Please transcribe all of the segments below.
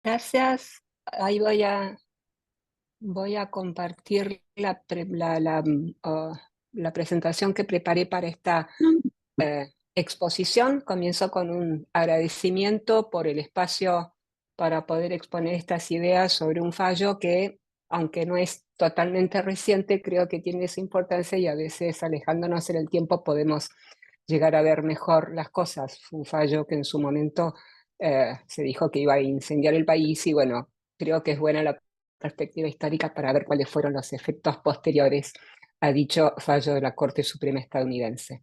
Gracias. Ahí voy a compartir la presentación que preparé para esta exposición. Comienzo con un agradecimiento por el espacio para poder exponer estas ideas sobre un fallo que, aunque no es totalmente reciente, creo que tiene esa importancia y a veces, alejándonos en el tiempo, podemos llegar a ver mejor las cosas. Fue un fallo que en su momento se dijo que iba a incendiar el país y bueno, creo que es buena la perspectiva histórica para ver cuáles fueron los efectos posteriores a dicho fallo de la Corte Suprema estadounidense.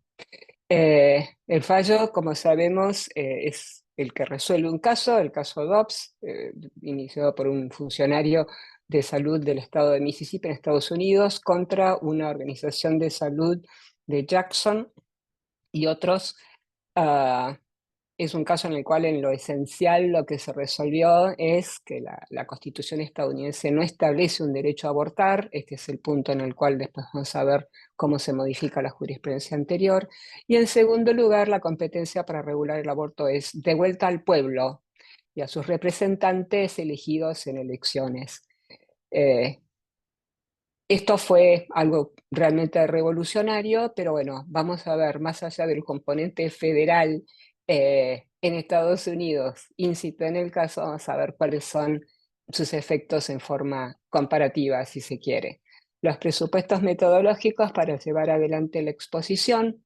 El fallo, como sabemos, es el que resuelve un caso, el caso Dobbs, iniciado por un funcionario de salud del estado de Mississippi en Estados Unidos contra una organización de salud de Jackson y otros. ah, es un caso en el cual en lo esencial lo que se resolvió es que la Constitución estadounidense no establece un derecho a abortar. Este es el punto en el cual después vamos a ver cómo se modifica la jurisprudencia anterior. Y en segundo lugar, la competencia para regular el aborto es devuelta al pueblo y a sus representantes elegidos en elecciones. Eh, Esto fue algo realmente revolucionario, pero bueno, vamos a ver más allá del componente federal en Estados Unidos, incito en el caso, vamos a ver cuáles son sus efectos en forma comparativa, si se quiere. Los presupuestos metodológicos para llevar adelante la exposición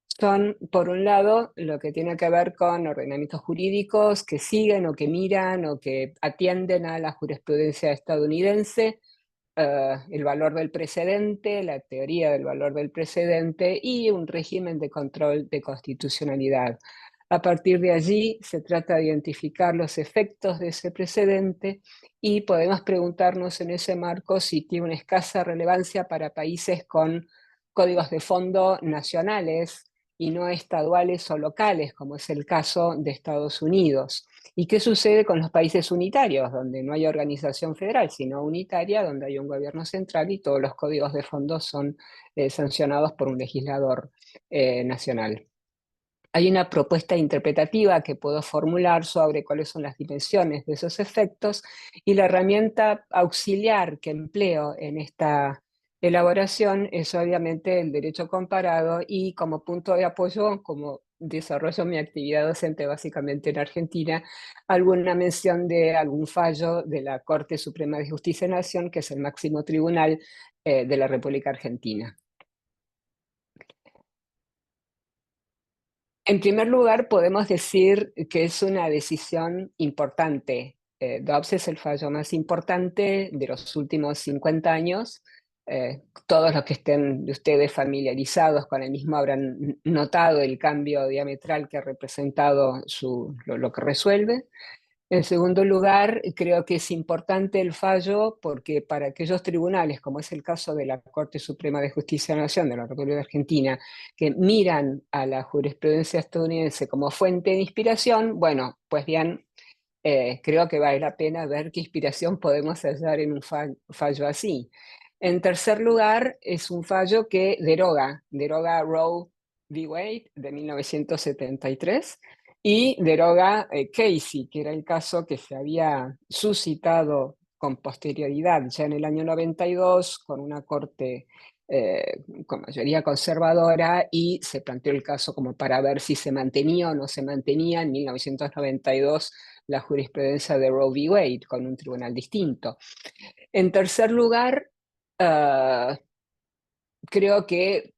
son, por un lado, lo que tiene que ver con ordenamientos jurídicos que siguen o que miran o que atienden a la jurisprudencia estadounidense, el valor del precedente, la teoría del valor del precedente y un régimen de control de constitucionalidad. A partir de allí se trata de identificar los efectos de ese precedente y podemos preguntarnos en ese marco si tiene una escasa relevancia para países con códigos de fondo nacionales y no estaduales o locales, como es el caso de Estados Unidos. ¿Y qué sucede con los países unitarios, donde no hay organización federal, sino unitaria, donde hay un gobierno central y todos los códigos de fondo son sancionados por un legislador nacional? Hay una propuesta interpretativa que puedo formular sobre cuáles son las dimensiones de esos efectos y la herramienta auxiliar que empleo en esta elaboración es obviamente el derecho comparado y como punto de apoyo, como desarrollo mi actividad docente básicamente en Argentina, alguna mención de algún fallo de la Corte Suprema de Justicia de la Nación, que es el máximo tribunal de la República Argentina. En primer lugar, podemos decir que es una decisión importante. Dobbs es el fallo más importante de los últimos 50 años. Todos los que estén de ustedes familiarizados con el mismo habrán notado el cambio diametral que ha representado lo que resuelve. En segundo lugar, creo que es importante el fallo porque para aquellos tribunales, como es el caso de la Corte Suprema de Justicia de la Nación de la República Argentina, que miran a la jurisprudencia estadounidense como fuente de inspiración, bueno, pues bien, creo que vale la pena ver qué inspiración podemos hallar en un fallo así. En tercer lugar, es un fallo que deroga Roe v. Wade de 1973 y deroga Casey, que era el caso que se había suscitado con posterioridad ya en el año 92 con una corte con mayoría conservadora y se planteó el caso como para ver si se mantenía o no se mantenía en 1992 la jurisprudencia de Roe v. Wade con un tribunal distinto. En tercer lugar, creo que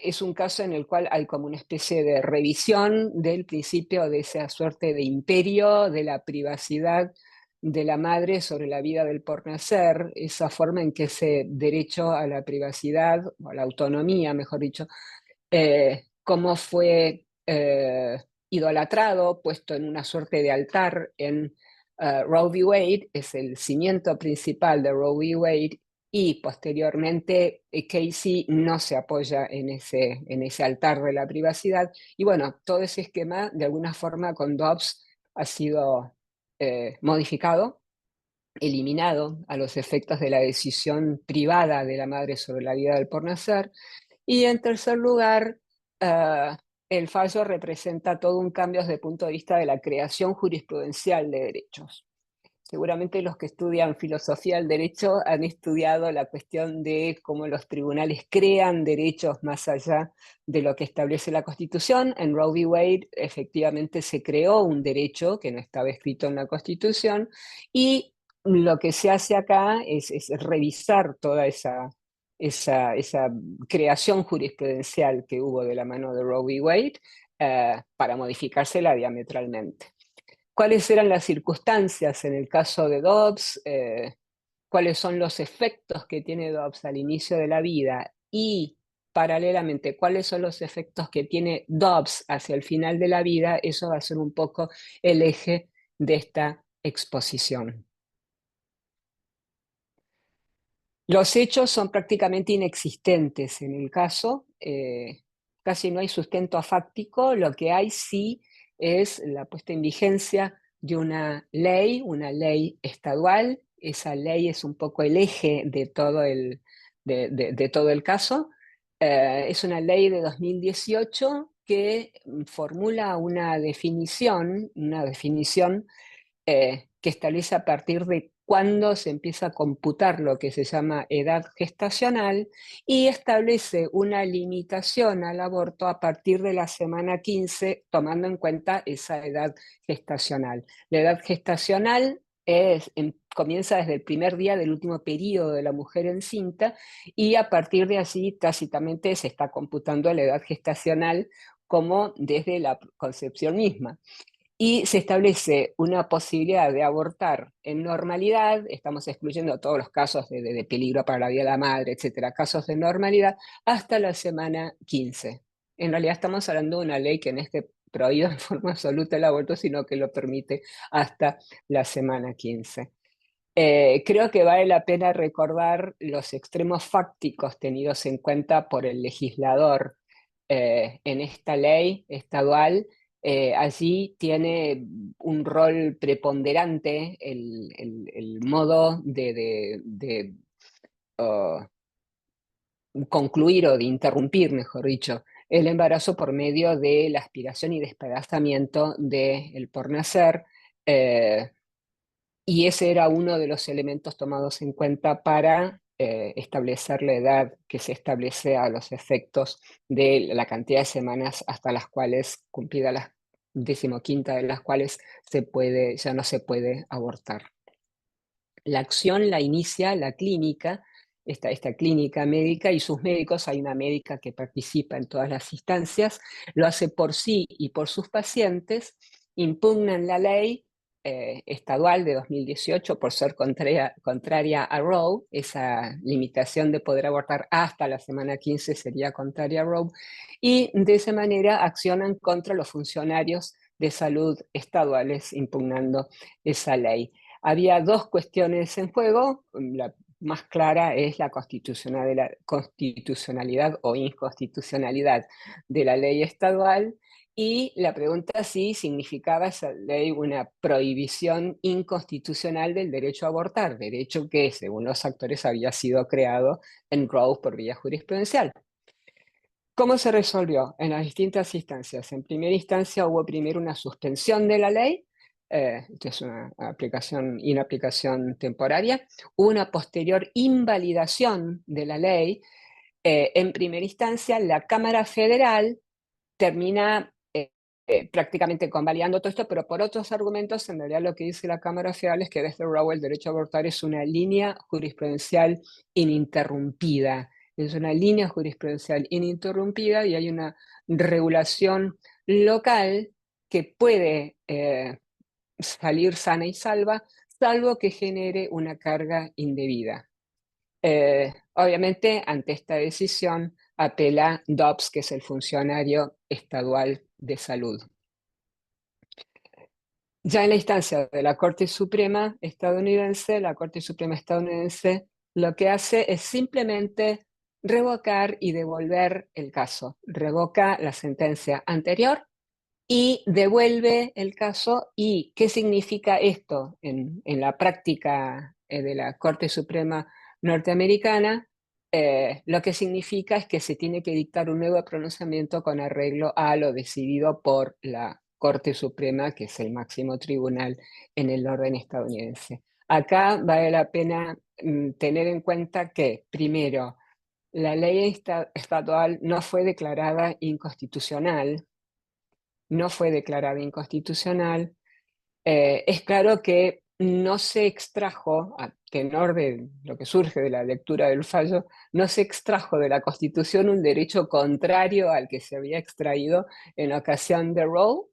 es un caso en el cual hay como una especie de revisión del principio de esa suerte de imperio de la privacidad de la madre sobre la vida del por nacer, esa forma en que ese derecho a la privacidad, o a la autonomía, mejor dicho, cómo fue idolatrado, puesto en una suerte de altar en Roe v. Wade, es el cimiento principal de Roe v. Wade, y posteriormente Casey no se apoya en ese altar de la privacidad. Y bueno, todo ese esquema, de alguna forma, con Dobbs ha sido modificado, eliminado a los efectos de la decisión privada de la madre sobre la vida del por nacer. Y en tercer lugar, uh, el fallo representa todo un cambio desde el punto de vista de la creación jurisprudencial de derechos. seguramente los que estudian filosofía del derecho han estudiado la cuestión de cómo los tribunales crean derechos más allá de lo que establece la Constitución. En Roe v. Wade efectivamente se creó un derecho que no estaba escrito en la Constitución, y lo que se hace acá es revisar toda esa creación jurisprudencial que hubo de la mano de Roe v. Wade, para modificársela diametralmente. ¿Cuáles eran las circunstancias en el caso de Dobbs? ¿Cuáles son los efectos que tiene Dobbs al inicio de la vida? Y paralelamente, ¿cuáles son los efectos que tiene Dobbs hacia el final de la vida? Eso va a ser un poco el eje de esta exposición. Los hechos son prácticamente inexistentes en el caso, casi no hay sustento fáctico. Lo que hay sí es la puesta en vigencia de una ley estadual. Esa ley es un poco el eje de de todo el caso. Es una ley de 2018 que formula una definición que establece a partir de cuándo se empieza a computar lo que se llama edad gestacional, y establece una limitación al aborto a partir de la semana 15, tomando en cuenta esa edad gestacional. La edad gestacional comienza desde el primer día del último periodo de la mujer encinta, y a partir de allí tácitamente se está computando la edad gestacional como desde la concepción misma. Y se establece una posibilidad de abortar en normalidad. Estamos excluyendo todos los casos de peligro para la vida de la madre, etcétera, casos de normalidad, hasta la semana 15. En realidad estamos hablando de una ley que no es que prohíba en forma absoluta el aborto, sino que lo permite hasta la semana 15. Creo que vale la pena recordar los extremos fácticos tenidos en cuenta por el legislador en esta ley estadual. Allí tiene un rol preponderante el modo uh, concluir o de interrumpir, mejor dicho, el embarazo por medio de la aspiración y despedazamiento del por nacer. Y ese era uno de los elementos tomados en cuenta para establecer la edad que se establece a los efectos de la cantidad de semanas hasta las cuales, cumplida la 15ª de las cuales ya no se puede abortar. La acción la inicia la clínica, esta clínica médica y sus médicos. Hay una médica que participa en todas las instancias, lo hace por sí y por sus pacientes, impugnan la ley estadual de 2018 por ser contraria a Roe. Esa limitación de poder abortar hasta la semana 15 sería contraria a Roe, y de esa manera accionan contra los funcionarios de salud estaduales impugnando esa ley. Había dos cuestiones en juego. La más clara es la constitucionalidad o inconstitucionalidad de la ley estadual, y la pregunta si significaba esa ley una prohibición inconstitucional del derecho a abortar, derecho que, según los actores, había sido creado en Roe por vía jurisprudencial. ¿Cómo se resolvió? En las distintas instancias. En primera instancia hubo primero una suspensión de la ley, esto es una inaplicación temporaria. Hubo una posterior invalidación de la ley. En primera instancia, la Cámara Federal termina prácticamente convalidando todo esto, pero por otros argumentos. En realidad lo que dice la Cámara Federal es que desde Roe el derecho a abortar es una línea jurisprudencial ininterrumpida. Es una línea jurisprudencial ininterrumpida, y hay una regulación local que puede salir sana y salva, salvo que genere una carga indebida. Obviamente, ante esta decisión apela Dobbs, que es el funcionario estadual de salud. Ya en la instancia de la Corte Suprema estadounidense, la Corte Suprema estadounidense lo que hace es simplemente revocar y devolver el caso. Revoca la sentencia anterior y devuelve el caso. ¿Y qué significa esto en la práctica de la Corte Suprema norteamericana? Lo que significa es que se tiene que dictar un nuevo pronunciamiento con arreglo a lo decidido por la Corte Suprema, que es el máximo tribunal en el orden estadounidense. Acá vale la pena tener en cuenta que, primero, la ley estatal no fue declarada inconstitucional, no fue declarada inconstitucional. Es claro que no se extrajo, a tenor de lo que surge de la lectura del fallo, no se extrajo de la Constitución un derecho contrario al que se había extraído en ocasión de Roe.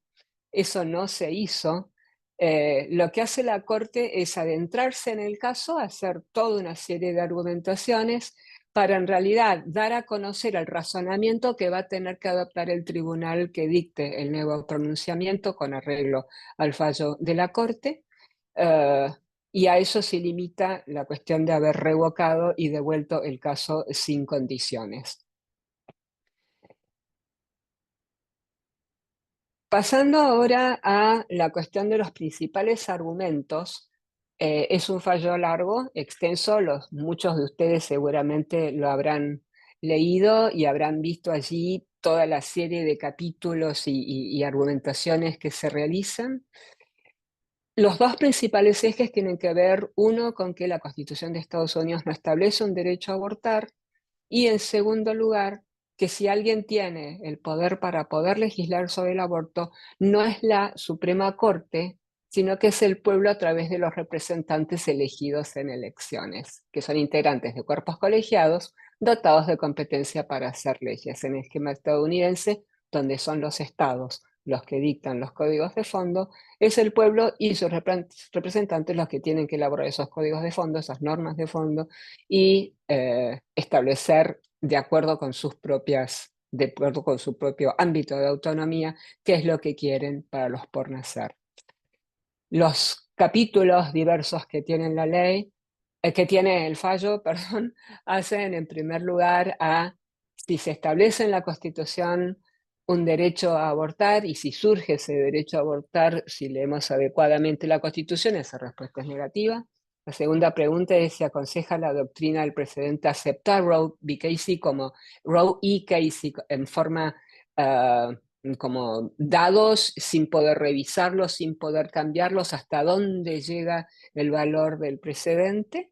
Eso no se hizo. Lo que hace la Corte es adentrarse en el caso, hacer toda una serie de argumentaciones para en realidad dar a conocer el razonamiento que va a tener que adoptar el tribunal que dicte el nuevo pronunciamiento con arreglo al fallo de la Corte. eh, y a eso se limita la cuestión de haber revocado y devuelto el caso sin condiciones. Pasando ahora a la cuestión de los principales argumentos, es un fallo largo, extenso, muchos de ustedes seguramente lo habrán leído y habrán visto allí toda la serie de capítulos y argumentaciones que se realizan. Los dos principales ejes tienen que ver, uno, con que la Constitución de Estados Unidos no establece un derecho a abortar, y en segundo lugar, que si alguien tiene el poder para poder legislar sobre el aborto, no es la Suprema Corte, sino que es el pueblo a través de los representantes elegidos en elecciones, que son integrantes de cuerpos colegiados dotados de competencia para hacer leyes. En el esquema estadounidense, donde son los estados los que dictan los códigos de fondo, es el pueblo y sus representantes los que tienen que elaborar esos códigos de fondo, esas normas de fondo, y establecer de acuerdo con de acuerdo con su propio ámbito de autonomía, qué es lo que quieren para los por nacer. Los capítulos diversos que tiene la ley, que tiene el fallo, perdón, hacen en primer lugar a si se establece en la Constitución un derecho a abortar y si surge ese derecho a abortar, si leemos adecuadamente la Constitución, esa respuesta es negativa. La segunda pregunta es si aconseja la doctrina del precedente aceptar Roe v. Casey como Roe y Casey en forma como dados sin poder revisarlos, sin poder cambiarlos, hasta dónde llega el valor del precedente.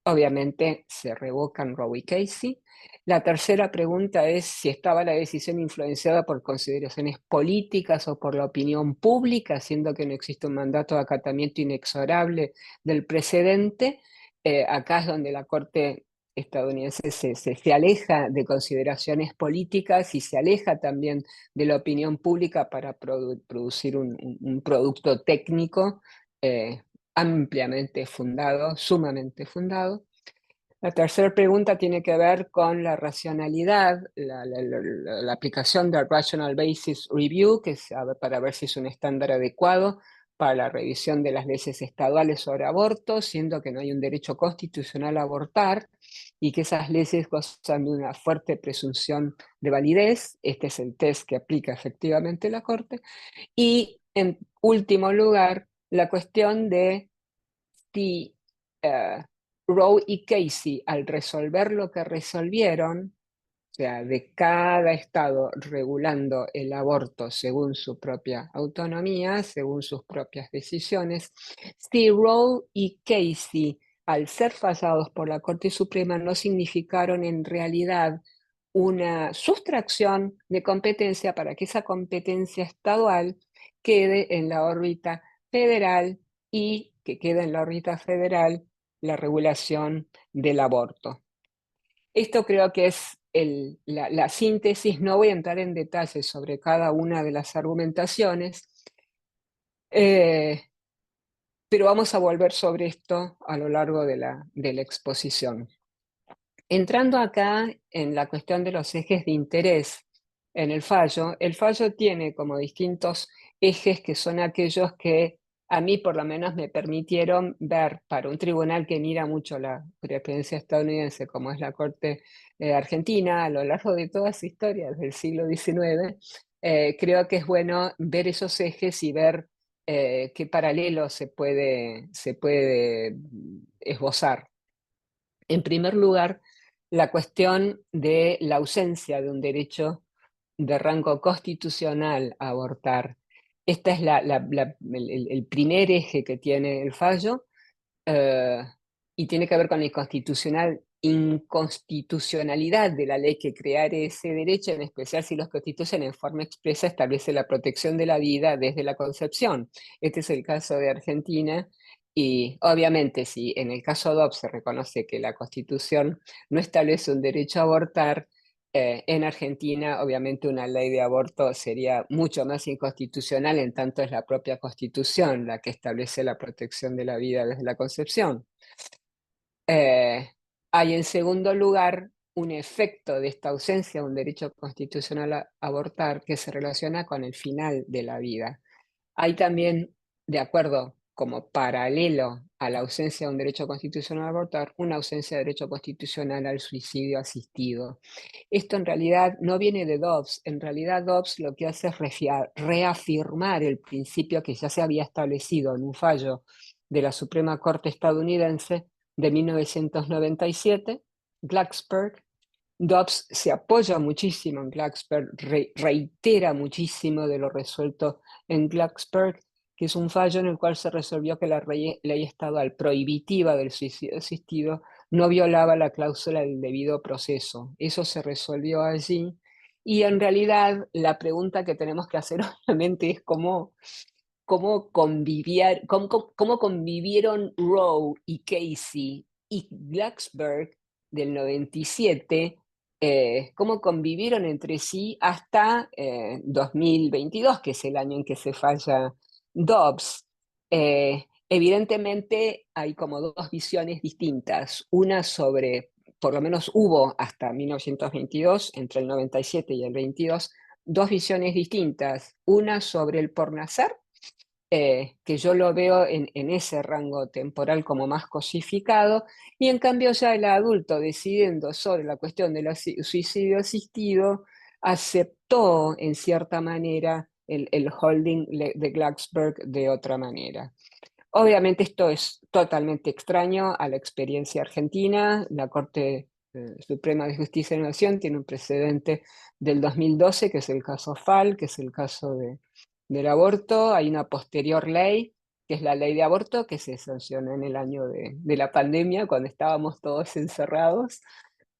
Obviamente se revocan Roe y Casey. La tercera pregunta es si estaba la decisión influenciada por consideraciones políticas o por la opinión pública, siendo que no existe un mandato de acatamiento inexorable del precedente. Acá es donde la Corte estadounidense se aleja de consideraciones políticas y se aleja también de la opinión pública para producir un producto técnico ampliamente fundado, sumamente fundado. La tercera pregunta tiene que ver con la racionalidad, la aplicación del Rational Basis Review, que es para ver si es un estándar adecuado para la revisión de las leyes estaduales sobre aborto, siendo que no hay un derecho constitucional a abortar y que esas leyes gozan de una fuerte presunción de validez. Este es el test que aplica efectivamente la Corte. Y en último lugar, la cuestión de si Roe y Casey, al resolver lo que resolvieron, o sea, de cada estado regulando el aborto según su propia autonomía, según sus propias decisiones, si Roe y Casey, al ser fallados por la Corte Suprema, no significaron en realidad una sustracción de competencia para que esa competencia estadual quede en la órbita federal y que quede en la órbita federal la regulación del aborto. Esto creo que es la síntesis. No voy a entrar en detalles sobre cada una de las argumentaciones, pero vamos a volver sobre esto a lo largo de la exposición. Entrando acá en la cuestión de los ejes de interés en el fallo tiene como distintos ejes que son aquellos que a mí por lo menos me permitieron ver para un tribunal que mira mucho la jurisprudencia estadounidense, como es la Corte Argentina, a lo largo de toda su historia, desde el siglo XIX, creo que es bueno ver esos ejes y ver qué paralelo se puede esbozar. En primer lugar, la cuestión de la ausencia de un derecho de rango constitucional a abortar. Este es el primer eje que tiene el fallo, eh, y tiene que ver con la inconstitucionalidad de la ley que crea ese derecho, en especial si los constituyen en forma expresa establece la protección de la vida desde la concepción. Este es el caso de Argentina, y obviamente si en el caso Dobbs se reconoce que la Constitución no establece un derecho a abortar, en Argentina, obviamente, una ley de aborto sería mucho más inconstitucional, en tanto es la propia Constitución la que establece la protección de la vida desde la concepción. Eh, Hay, en segundo lugar, un efecto de esta ausencia de un derecho constitucional a abortar que se relaciona con el final de la vida. Hay también, de acuerdo, como paralelo a la ausencia de un derecho constitucional a abortar, una ausencia de derecho constitucional al suicidio asistido. Esto en realidad no viene de Dobbs. En realidad Dobbs lo que hace es reafirmar el principio que ya se había establecido en un fallo de la Suprema Corte estadounidense de 1997, Glucksberg. Dobbs se apoya muchísimo en Glucksberg, reitera muchísimo de lo resuelto en Glucksberg, que es un fallo en el cual se resolvió que la ley estatal prohibitiva del suicidio asistido no violaba la cláusula del debido proceso. Eso se resolvió allí. Y en realidad la pregunta que tenemos que hacer obviamente es cómo convivieron Roe y Casey y Glucksberg del 97, cómo convivieron entre sí hasta 2022, que es el año en que se falla Dobbs. Evidentemente hay como dos visiones distintas, una sobre, por lo menos hubo hasta 1922, entre el 97 y el 22, dos visiones distintas, una sobre el por nacer, que yo lo veo en ese rango temporal como más cosificado, y en cambio ya el adulto decidiendo sobre la cuestión del suicidio asistido, aceptó en cierta manera el holding de Glucksberg de otra manera. Obviamente esto es totalmente extraño a la experiencia argentina. La Corte Suprema de Justicia de la Nación tiene un precedente del 2012, que es el caso FAL, que es el caso del aborto. Hay una posterior ley, que es la ley de aborto, que se sancionó en el año de la pandemia, cuando estábamos todos encerrados.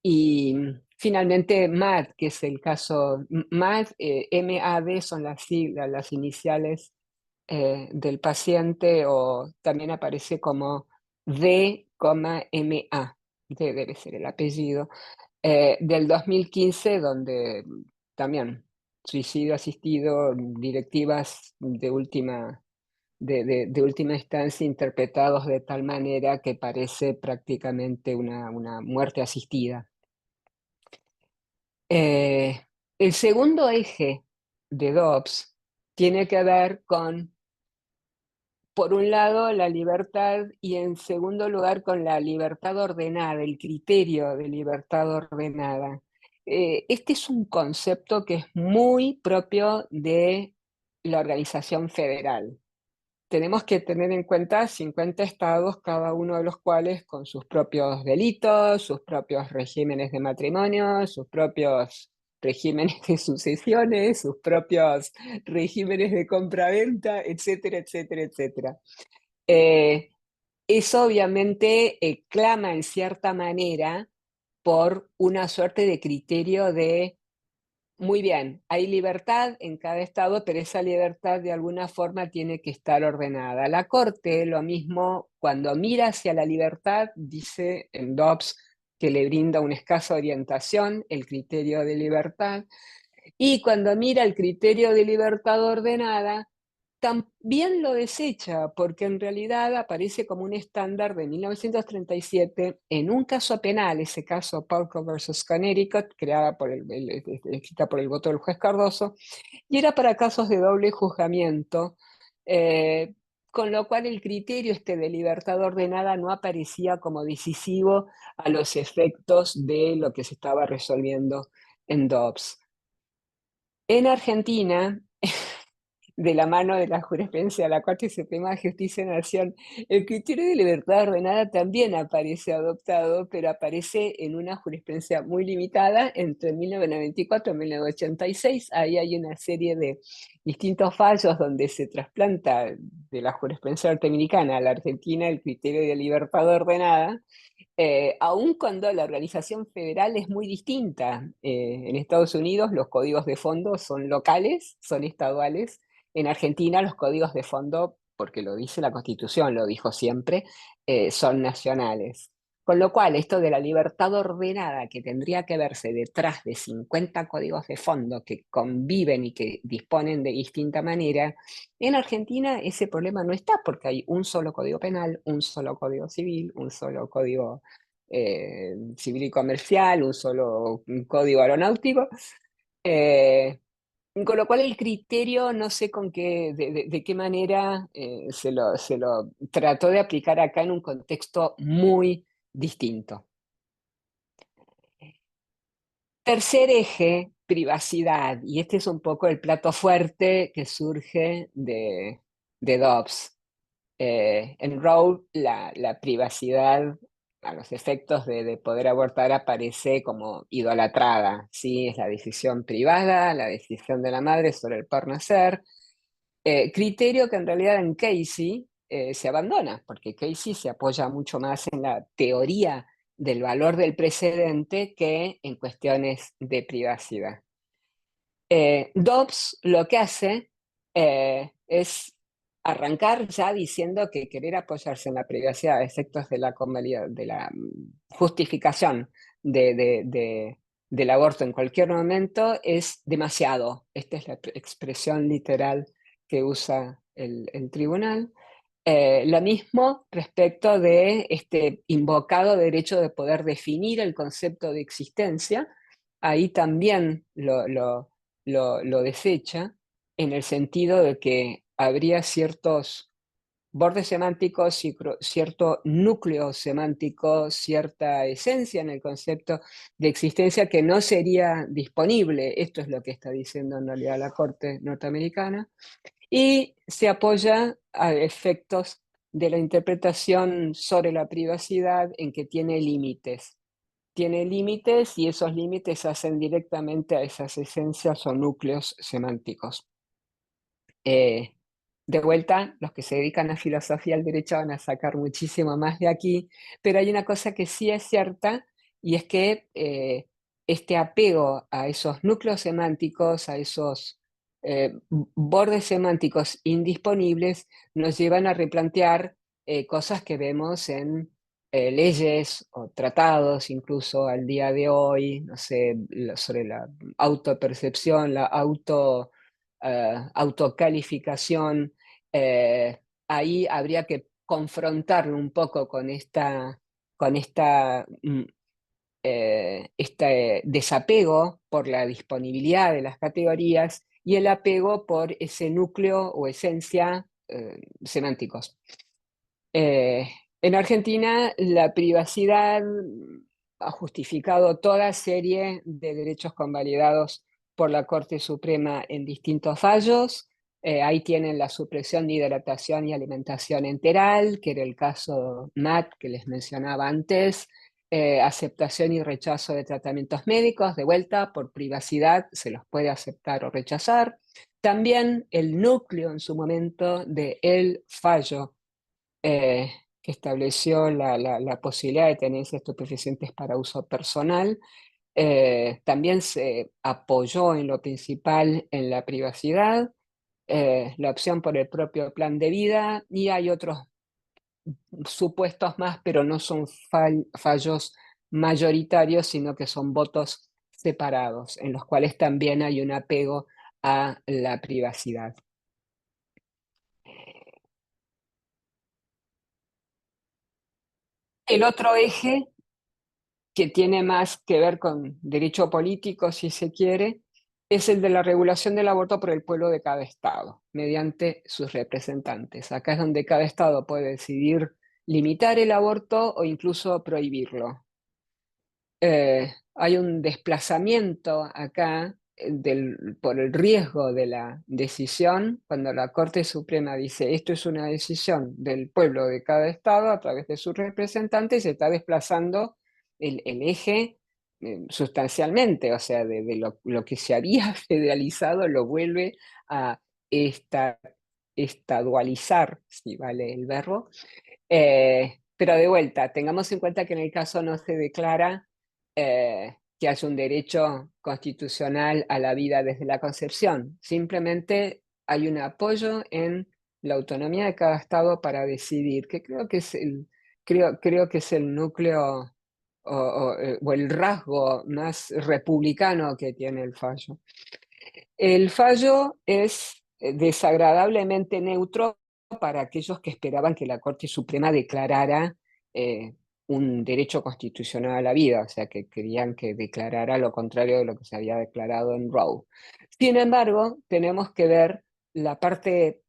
Y finalmente MAD, que es el caso MAD, MAD son las siglas, las iniciales del paciente, o también aparece como D,MA, debe ser el apellido, del 2015, donde también suicidio asistido, directivas de última instancia interpretados de tal manera que parece prácticamente una muerte asistida. Eh, el segundo eje de Dobbs tiene que ver con, por un lado, la libertad, y en segundo lugar con la libertad ordenada, el criterio de libertad ordenada. Este es un concepto que es muy propio de la organización federal. Tenemos que tener en cuenta 50 estados, cada uno de los cuales con sus propios delitos, sus propios regímenes de matrimonio, sus propios regímenes de sucesiones, sus propios regímenes de compraventa, etcétera, etcétera, etcétera. Eh, Eso obviamente clama en cierta manera por una suerte de criterio de, muy bien, hay libertad en cada estado, pero esa libertad de alguna forma tiene que estar ordenada. La Corte, lo mismo, cuando mira hacia la libertad, dice en Dobbs que le brinda una escasa orientación, el criterio de libertad, y cuando mira el criterio de libertad ordenada, también lo desecha, porque en realidad aparece como un estándar de 1937 en un caso penal, ese caso Palco versus Connecticut, creada escrita por el voto del juez Cardoso, y era para casos de doble juzgamiento, eh, con lo cual el criterio este de libertad ordenada no aparecía como decisivo a los efectos de lo que se estaba resolviendo en Dobbs. En Argentina, de la mano de la jurisprudencia de la Corte Suprema de Justicia de la Nación. El criterio de libertad ordenada también aparece adoptado, pero aparece en una jurisprudencia muy limitada entre 1994 y 1986. Ahí hay una serie de distintos fallos donde se trasplanta de la jurisprudencia norteamericana a la Argentina el criterio de libertad ordenada, aun cuando la organización federal es muy distinta. En Estados Unidos los códigos de fondo son locales, son estaduales. En Argentina los códigos de fondo, porque lo dice la Constitución, lo dijo siempre, son nacionales. Con lo cual, esto de la libertad ordenada que tendría que verse detrás de 50 códigos de fondo que conviven y que disponen de distinta manera, en Argentina ese problema no está porque hay un solo código penal, un solo código civil, un solo código civil y comercial, un solo código aeronáutico. eh, con lo cual el criterio, no sé con qué, de qué manera se lo trató de aplicar acá en un contexto muy distinto. Tercer eje, privacidad, y este es un poco el plato fuerte que surge de Dobbs. En Roe, la privacidad a los efectos de poder abortar aparece como idolatrada, ¿sí? Es la decisión privada, la decisión de la madre sobre el por nacer, criterio que en realidad en Casey se abandona, porque Casey se apoya mucho más en la teoría del valor del precedente que en cuestiones de privacidad. Dobbs lo que hace es arrancar ya diciendo que querer apoyarse en la privacidad a efectos de la, de la justificación del aborto en cualquier momento es demasiado. Esta es la expresión literal que usa el tribunal. Lo mismo respecto de este invocado derecho de poder definir el concepto de existencia. Ahí también lo desecha en el sentido de que habría ciertos bordes semánticos, cierto núcleo semántico, cierta esencia en el concepto de existencia que no sería disponible. Esto es lo que está diciendo en realidad la Corte norteamericana. Y se apoya a efectos de la interpretación sobre la privacidad en que tiene límites. Tiene límites y esos límites hacen directamente a esas esencias o núcleos semánticos. De vuelta, los que se dedican a filosofía del derecho van a sacar muchísimo más de aquí, pero hay una cosa que sí es cierta y es que este apego a esos núcleos semánticos, a esos bordes semánticos indisponibles, nos llevan a replantear cosas que vemos en leyes o tratados, incluso al día de hoy, no sé, sobre la autopercepción, la autocalificación. Ahí habría que confrontarlo un poco con este desapego por la disponibilidad de las categorías y el apego por ese núcleo o esencia semánticos. En Argentina, la privacidad ha justificado toda serie de derechos convalidados por la Corte Suprema en distintos fallos. Ahí tienen la supresión de hidratación y alimentación enteral, que era el caso MAT que les mencionaba antes, aceptación y rechazo de tratamientos médicos, de vuelta, por privacidad se los puede aceptar o rechazar. También el núcleo en su momento del fallo que estableció la posibilidad de tener estupefacientes para uso personal, también se apoyó en lo principal en la privacidad, la opción por el propio plan de vida, y hay otros supuestos más, pero no son fallos mayoritarios, sino que son votos separados, en los cuales también hay un apego a la privacidad. El otro eje que tiene más que ver con derecho político, si se quiere, es el de la regulación del aborto por el pueblo de cada estado, mediante sus representantes. Acá es donde cada estado puede decidir limitar el aborto o incluso prohibirlo. Hay un desplazamiento acá por el riesgo de la decisión, cuando la Corte Suprema dice esto es una decisión del pueblo de cada estado a través de sus representantes, se está desplazando el eje sustancialmente, o sea, de lo que se había federalizado lo vuelve a esta, estadualizar, si vale el verbo. Pero de vuelta, tengamos en cuenta que en el caso no se declara que haya un derecho constitucional a la vida desde la concepción. Simplemente hay un apoyo en la autonomía de cada estado para decidir, que creo que es el núcleo o el rasgo más republicano que tiene el fallo. El fallo es desagradablemente neutro para aquellos que esperaban que la Corte Suprema declarara eh, un derecho constitucional a la vida, o sea, que querían que declarara lo contrario de lo que se había declarado en Roe. Sin embargo, tenemos que ver la parte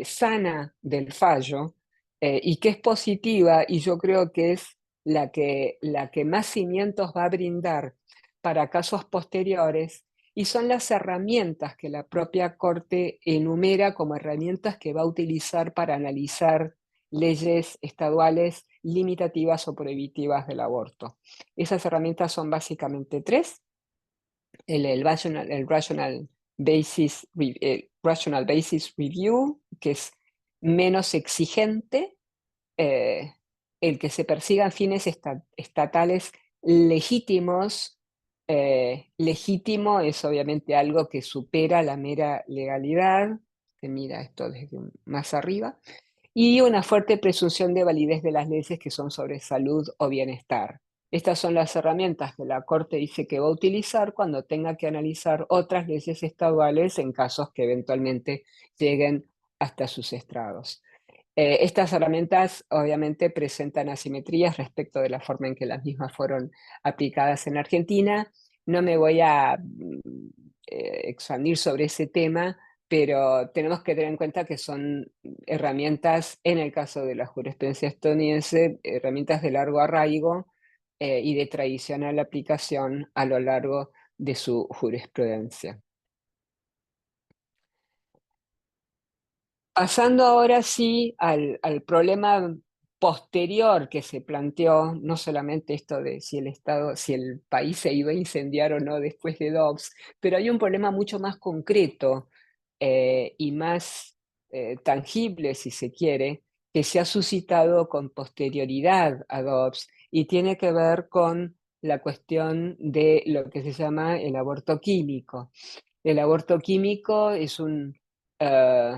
sana del fallo y que es positiva, y yo creo que es la que más cimientos va a brindar para casos posteriores, y son las herramientas que la propia Corte enumera como herramientas que va a utilizar para analizar leyes estaduales limitativas o prohibitivas del aborto. Esas herramientas son básicamente tres: el Rational Basis Review, que es menos exigente, eh, el que se persigan fines estatales legítimos. Legítimo es obviamente algo que supera la mera legalidad, se mira esto desde más arriba, y una fuerte presunción de validez de las leyes que son sobre salud o bienestar. Estas son las herramientas que la Corte dice que va a utilizar cuando tenga que analizar otras leyes estaduales en casos que eventualmente lleguen hasta sus estrados. Estas herramientas obviamente presentan asimetrías respecto de la forma en que las mismas fueron aplicadas en Argentina. No me voy a expandir sobre ese tema, pero tenemos que tener en cuenta que son herramientas, en el caso de la jurisprudencia estadounidense, herramientas de largo arraigo y de tradicional aplicación a lo largo de su jurisprudencia. Pasando ahora sí al problema posterior que se planteó, no solamente esto de si el Estado, si el país se iba a incendiar o no después de Dobbs, pero hay un problema mucho más concreto y más tangible, si se quiere, que se ha suscitado con posterioridad a Dobbs y tiene que ver con la cuestión de lo que se llama el aborto químico. El aborto químico es un eh,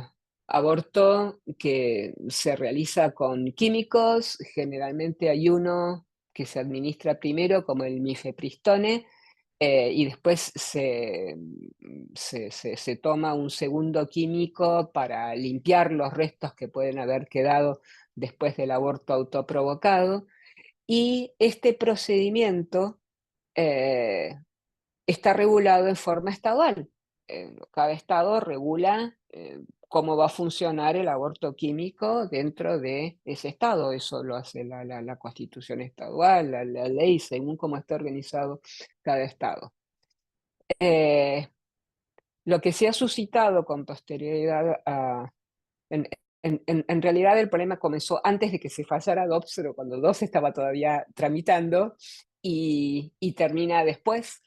aborto que se realiza con químicos. Generalmente hay uno que se administra primero, como el mifepristone, y después se toma un segundo químico para limpiar los restos que pueden haber quedado después del aborto autoprovocado. Y este procedimiento eh, está regulado en forma estadual. Cada estado regula cómo va a funcionar el aborto químico dentro de ese estado. Eso lo hace la constitución estadual, la ley, según cómo está organizado cada estado. Eh, lo que se ha suscitado con posterioridad en, en realidad el problema comenzó antes de que se fallara Dobbs, pero cuando Dobbs estaba todavía tramitando, y termina después.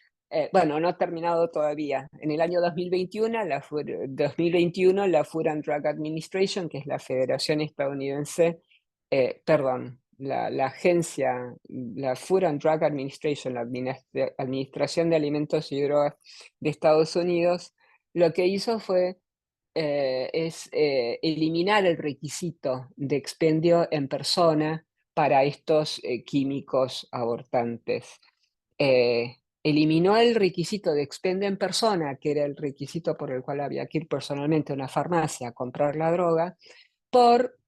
Bueno, no ha terminado todavía. En el año 2021, 2021, la Food and Drug Administration, que es la Federación Estadounidense, perdón, la agencia, la Food and Drug Administration, la Administración de Alimentos y Drogas de Estados Unidos, lo que hizo fue eliminar el requisito de expendio en persona para estos químicos abortantes. Eliminó el requisito de expendio en persona, que era el requisito por el cual había que ir personalmente a una farmacia a comprar la droga, por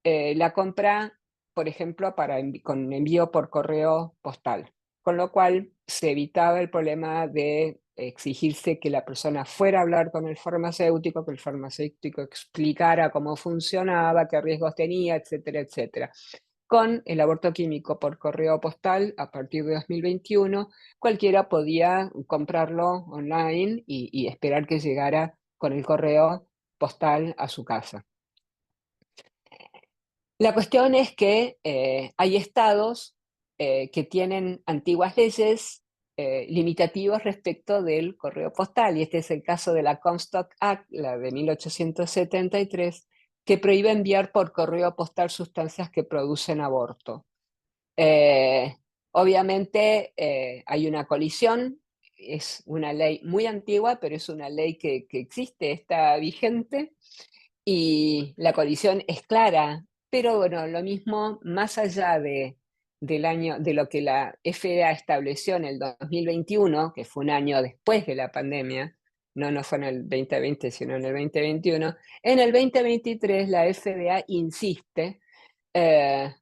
la compra, por ejemplo, con envío por correo postal, con lo cual se evitaba el problema de exigirse que la persona fuera a hablar con el farmacéutico, que el farmacéutico explicara cómo funcionaba, qué riesgos tenía, etcétera, etcétera. Con el aborto químico por correo postal, a partir de 2021, cualquiera podía comprarlo online y esperar que llegara con el correo postal a su casa. La cuestión es que hay estados que tienen antiguas leyes limitativas respecto del correo postal, y este es el caso de la Comstock Act, la de 1873, que prohíbe enviar por correo postal sustancias que producen aborto. Eh, Obviamente hay una colisión, es una ley muy antigua, pero es una ley que existe, está vigente, y la colisión es clara, pero bueno, lo mismo, más allá del año, de lo que la FDA estableció en el 2021, que fue un año después de la pandemia, no fue en el 2020, sino en el 2021, en el 2023 la FDA insiste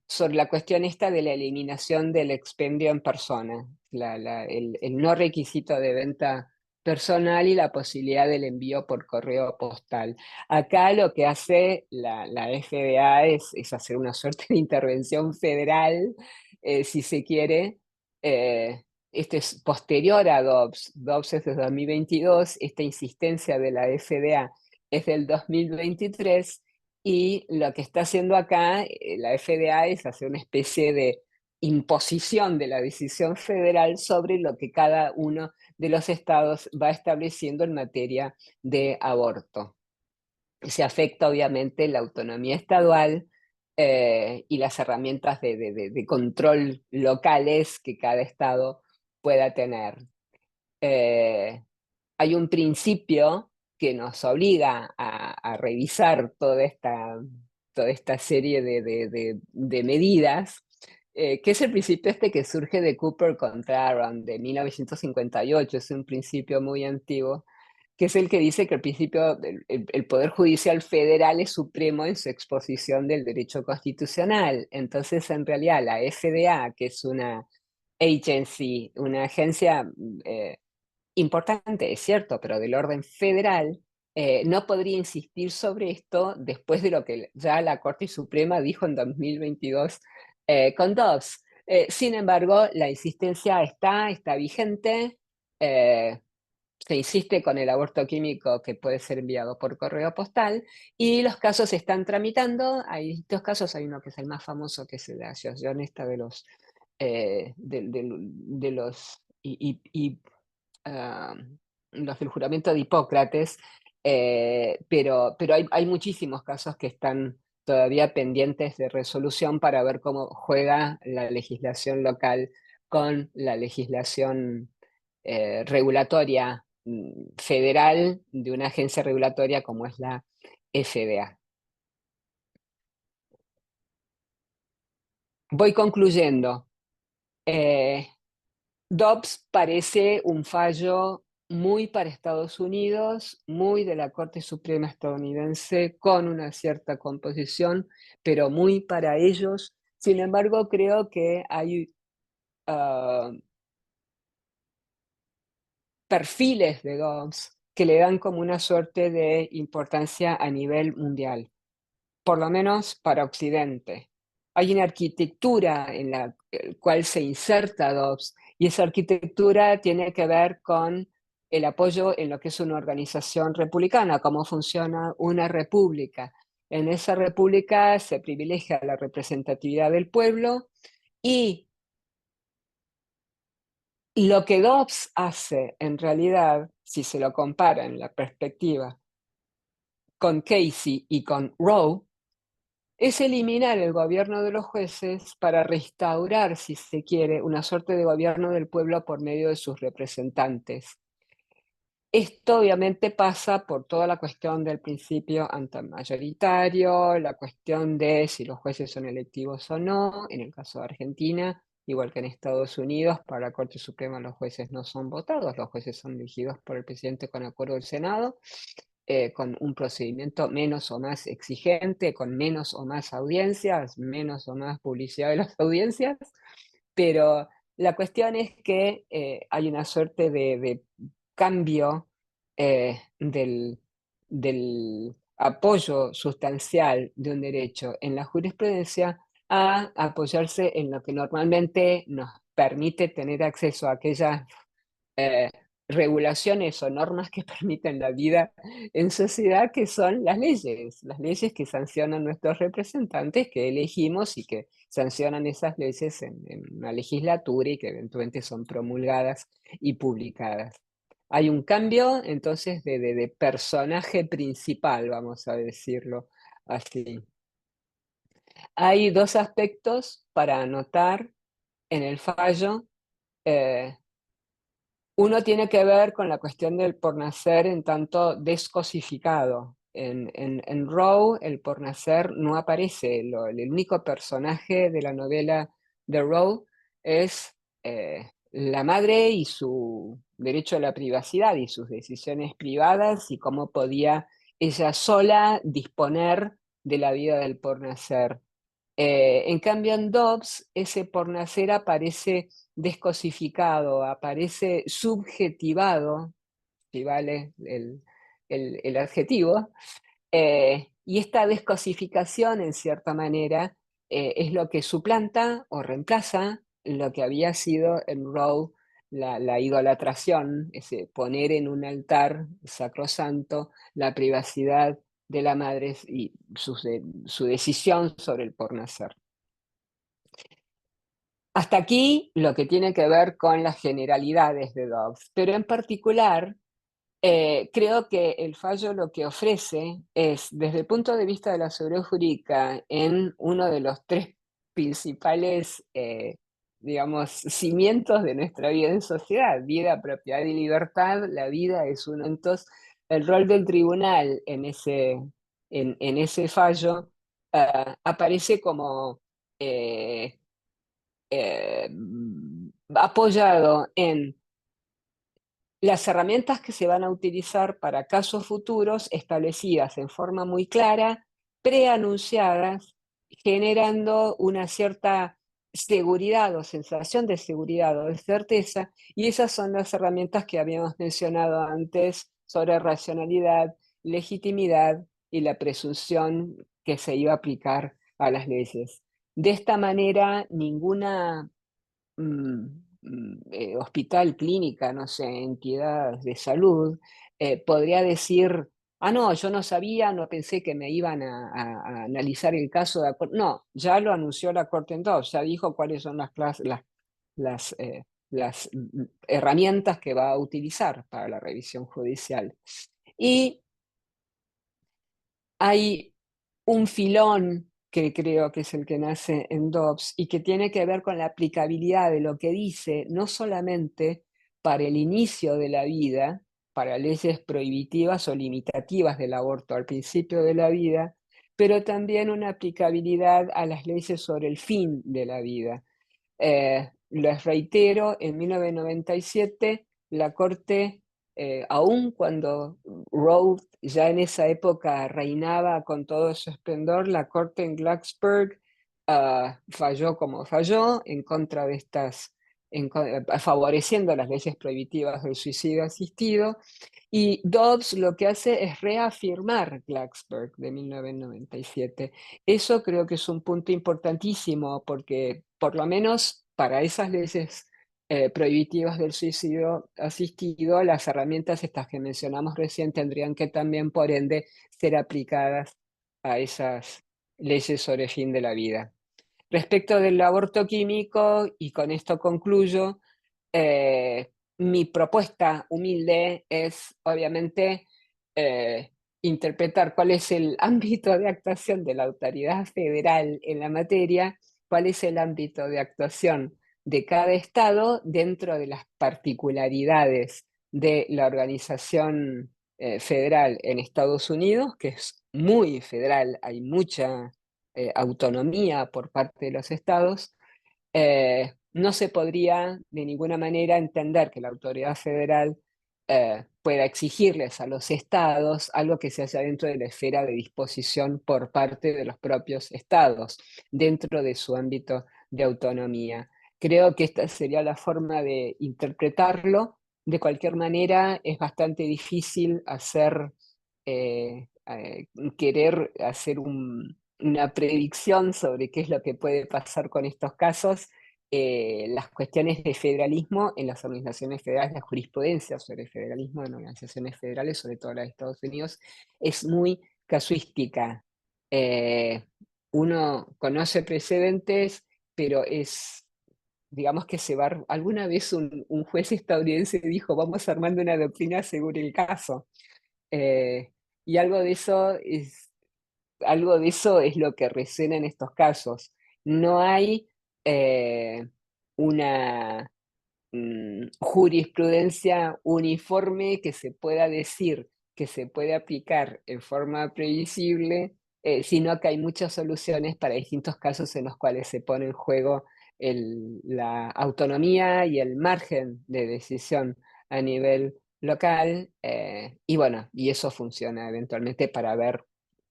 sobre la cuestión esta de la eliminación del expendio en persona, el no requisito de venta personal y la posibilidad del envío por correo postal. Acá lo que hace la FDA es hacer una suerte de intervención federal, si se quiere. Este es posterior a Dobbs. Dobbs es de 2022, esta insistencia de la FDA es del 2023, y lo que está haciendo acá la FDA es hacer una especie de imposición de la decisión federal sobre lo que cada uno de los estados va estableciendo en materia de aborto. Se afecta obviamente la autonomía estadual y las herramientas de control locales que cada estado pueda tener. Eh, Hay un principio que nos obliga a revisar toda esta serie de medidas, que es el principio este que surge de Cooper contra Aaron de 1958, es un principio muy antiguo, que es el que dice que el principio, el Poder Judicial Federal es supremo en su exposición del derecho constitucional. Entonces, en realidad, la FDA, que es una agency, una agencia importante, es cierto, pero del orden federal, no podría insistir sobre esto después de lo que ya la Corte Suprema dijo en 2022 con Dobbs. Sin embargo, la insistencia está vigente. eh, Se insiste con el aborto químico que puede ser enviado por correo postal, y los casos se están tramitando. Hay distintos casos, hay uno que es el más famoso, que es el de la asociación esta de los, de los ah, los del juramento de Hipócrates, pero hay muchísimos casos que están todavía pendientes de resolución para ver cómo juega la legislación local con la legislación regulatoria federal de una agencia regulatoria como es la FDA. Voy concluyendo. Eh, Dobbs parece un fallo muy para Estados Unidos, muy de la Corte Suprema estadounidense, con una cierta composición, pero muy para ellos. Sin embargo, creo que hay perfiles de Dobbs que le dan como una suerte de importancia a nivel mundial, por lo menos para Occidente. Hay una arquitectura en la cual se inserta Dobbs, y esa arquitectura tiene que ver con el apoyo en lo que es una organización republicana, cómo funciona una república. En esa república se privilegia la representatividad del pueblo, y lo que Dobbs hace en realidad, si se lo compara en la perspectiva con Casey y con Roe, es eliminar el gobierno de los jueces para restaurar, si se quiere, una suerte de gobierno del pueblo por medio de sus representantes. Esto obviamente pasa por toda la cuestión del principio antimayoritario, la cuestión de si los jueces son electivos o no. En el caso de Argentina, igual que en Estados Unidos, para la Corte Suprema los jueces no son votados, los jueces son elegidos por el presidente con acuerdo del Senado, con un procedimiento menos o más exigente, con menos o más audiencias, menos o más publicidad de las audiencias, pero la cuestión es que hay una suerte de cambio del apoyo sustancial de un derecho en la jurisprudencia a apoyarse en lo que normalmente nos permite tener acceso a aquellas eh, regulaciones o normas que permiten la vida en sociedad, que son las leyes que sancionan nuestros representantes, que elegimos y que sancionan esas leyes en una legislatura y que eventualmente son promulgadas y publicadas. Hay un cambio entonces de personaje principal, vamos a decirlo así. Hay dos aspectos para anotar en el fallo. eh, Uno tiene que ver con la cuestión del pornacer en tanto descosificado. En Roe, el pornacer no aparece. El único personaje de la novela de Roe es la madre y su derecho a la privacidad y sus decisiones privadas y cómo podía ella sola disponer de la vida del pornacer. En cambio, en Dobbs, ese por nacer aparece descosificado, aparece subjetivado, si vale el adjetivo, y esta descosificación, en cierta manera, es lo que suplanta o reemplaza lo que había sido en Roe la idolatración, ese poner en un altar sacrosanto la privacidad de la madre y su decisión sobre el por nacer. Hasta aquí lo que tiene que ver con las generalidades de Dobbs, pero en particular creo que el fallo lo que ofrece es, desde el punto de vista de la seguridad jurídica, en uno de los tres principales, digamos, cimientos de nuestra vida en sociedad: vida, propiedad y libertad. La vida es uno. Entonces, el rol del tribunal en ese fallo aparece como eh, apoyado en las herramientas que se van a utilizar para casos futuros establecidas en forma muy clara, preanunciadas, generando una cierta seguridad o sensación de seguridad o de certeza, y esas son las herramientas que habíamos mencionado antes sobre racionalidad, legitimidad y la presunción que se iba a aplicar a las leyes. De esta manera, ninguna hospital, clínica, no sé, entidad de salud, podría decir, ah, no, yo no sabía, no pensé que me iban a analizar el caso de acuerdo. No, ya lo anunció la Corte en dos, ya dijo cuáles son las, herramientas que va a utilizar para la revisión judicial. Y hay un filón que creo que es el que nace en Dobbs y que tiene que ver con la aplicabilidad de lo que dice, no solamente para el inicio de la vida, para leyes prohibitivas o limitativas del aborto al principio de la vida, pero también una aplicabilidad a las leyes sobre el fin de la vida. Les reitero, en 1997 la Corte, aun cuando Roe ya en esa época reinaba con todo su esplendor, la Corte en Blacksburg falló como falló en contra de estas, favoreciendo las leyes prohibitivas del suicidio asistido, y Dobbs lo que hace es reafirmar Blacksburg de 1997. Eso creo que es un punto importantísimo porque, por lo menos para esas leyes prohibitivas del suicidio asistido, las herramientas estas que mencionamos recién tendrían que también, por ende, ser aplicadas a esas leyes sobre fin de la vida. Respecto del aborto químico, y con esto concluyo, mi propuesta humilde es, obviamente, interpretar cuál es el ámbito de actuación de la autoridad federal en la materia, cuál es el ámbito de actuación de cada estado dentro de las particularidades de la organización federal en Estados Unidos, que es muy federal, hay mucha autonomía por parte de los estados. No se podría de ninguna manera entender que la autoridad federal pueda exigirles a los estados algo que se haya dentro de la esfera de disposición por parte de los propios estados, dentro de su ámbito de autonomía. Creo que esta sería la forma de interpretarlo. De cualquier manera, es bastante difícil querer hacer una predicción sobre qué es lo que puede pasar con estos casos, las cuestiones de federalismo en las organizaciones federales, la jurisprudencia sobre el federalismo en organizaciones federales, sobre todo la de Estados Unidos, es muy casuística. Eh, Uno conoce precedentes, pero es, digamos que se va, alguna vez un juez estadounidense dijo, vamos armando una doctrina según el caso. Eh, y algo de eso es lo que resuena en estos casos. No hay eh, una jurisprudencia uniforme que se pueda decir que se puede aplicar en forma previsible, sino que hay muchas soluciones para distintos casos en los cuales se pone en juego la autonomía y el margen de decisión a nivel local, y bueno, y eso funciona eventualmente para ver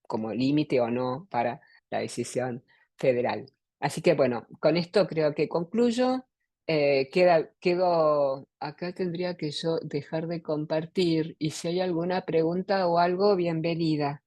como límite o no para la decisión federal. Así que bueno, con esto creo que concluyo. Acá tendría que yo dejar de compartir y si hay alguna pregunta o algo, bienvenida.